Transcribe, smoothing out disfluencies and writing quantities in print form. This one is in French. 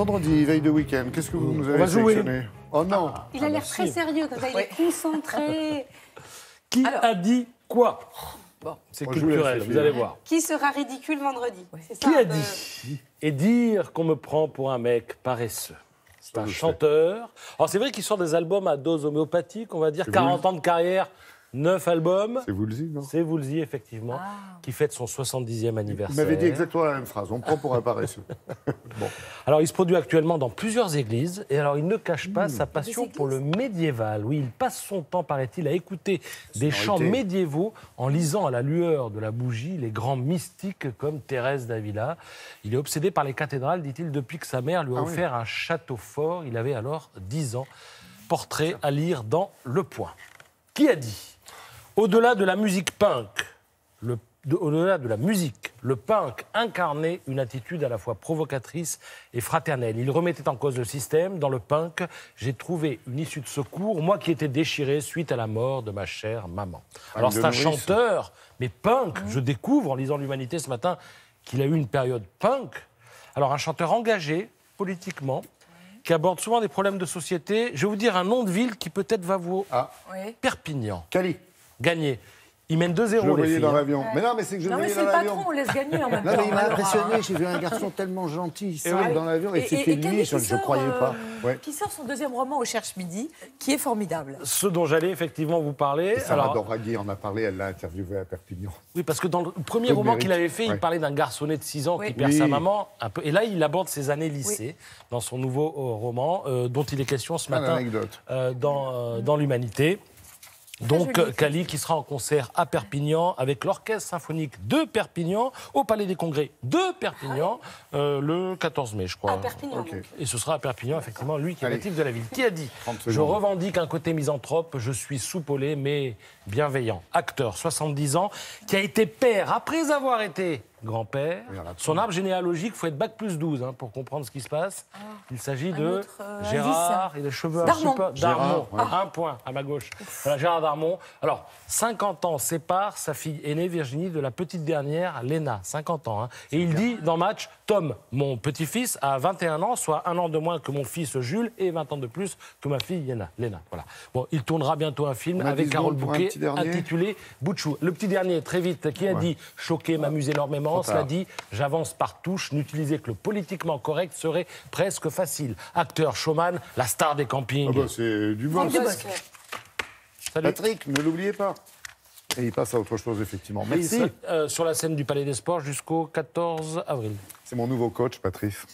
vendredi, veille de week-end. Qu'est-ce que vous nous avez sélectionné? Oh non. Il a l'air très sérieux, comme ça, il est concentré. Qui a dit quoi? Bon, c'est culturel, vous allez voir. Qui sera ridicule vendredi? Qui a dit? Et dire qu'on me prend pour un mec paresseux. C'est un chanteur. Alors c'est vrai qu'il sort des albums à dose homéopathique, on va dire 40 ans de carrière, 9 albums. C'est Woolsey, non? C'est Woolsey, effectivement, qui fête son 70e anniversaire. Vous m'avez dit exactement la même phrase, on me prend pour un paresseux. Bon. Alors il se produit actuellement dans plusieurs églises, et alors il ne cache pas sa passion pour le médiéval. Oui, il passe son temps, paraît-il, à écouter des chants médiévaux en lisant à la lueur de la bougie les grands mystiques comme Thérèse d'Avila. Il est obsédé par les cathédrales, dit-il, depuis que sa mère lui a offert un château fort. Il avait alors 10 ans. Portrait à lire dans Le Point. Qui a dit? Au-delà de la musique punk, au-delà de la musique, le punk incarnait une attitude à la fois provocatrice et fraternelle. Il remettait en cause le système. Dans le punk, j'ai trouvé une issue de secours, moi qui étais déchiré suite à la mort de ma chère maman. Alors c'est un chanteur, mais punk. Je découvre en lisant l'Humanité ce matin qu'il a eu une période punk. Alors un chanteur engagé politiquement, qui aborde souvent des problèmes de société. Je vais vous dire un nom de ville qui peut-être va vous... Perpignan. Cali. Gagné. Il mène 2-0, Je le voyais dans l'avion. Mais non, mais c'est que je le voyais dans l'avion. Non, mais c'est le patron, on laisse gagner en même temps. Non, mais il m'a impressionné. J'ai vu un garçon tellement gentil, simple dans l'avion. Et c'était lui, je ne croyais pas. Qui sort son deuxième roman au Cherche Midi, qui est formidable. Ce dont j'allais effectivement vous parler. Sarah Doraghi en a parlé, elle l'a interviewé à Perpignan. Oui, parce que dans le premier roman qu'il avait fait, il parlait d'un garçonnet de 6 ans qui perd sa maman. Un peu. Et là, il aborde ses années lycée dans son nouveau roman, dont il est question ce matin dans l'Humanité. Donc, Cali qui sera en concert à Perpignan avec l'Orchestre Symphonique de Perpignan au Palais des Congrès de Perpignan le 14 mai, je crois. À Perpignan. Et ce sera à Perpignan, effectivement, lui qui est natif de la ville. Qui a dit? Je revendique un côté misanthrope, je suis soupolé mais bienveillant. Acteur, 70 ans, qui a été père après avoir été grand-père. Son arbre généalogique, il faut être bac plus 12 pour comprendre ce qui se passe. Il s'agit de Gérard, il a les cheveux Darmon. Un point à ma gauche. Voilà, Gérard Darmon. Alors, 50 ans sépare sa fille aînée Virginie de la petite dernière, Léna, 50 ans. Et il dit dans Match, Tom, mon petit-fils, a 21 ans, soit 1 an de moins que mon fils Jules et 20 ans de plus que ma fille Léna. Voilà. Bon, il tournera bientôt un film avec Carole Bouquet intitulé Boutchou. Le petit dernier, très vite, qui a dit choquer, m'amuse énormément. Cela dit, j'avance par touche, n'utiliser que le politiquement correct serait presque facile. Acteur, showman, la star des campings. C'est du bon. Patrick, ne l'oubliez pas. Et il passe à autre chose, effectivement. Merci. Sur la scène du Palais des Sports jusqu'au 14 avril. C'est mon nouveau coach, Patrice.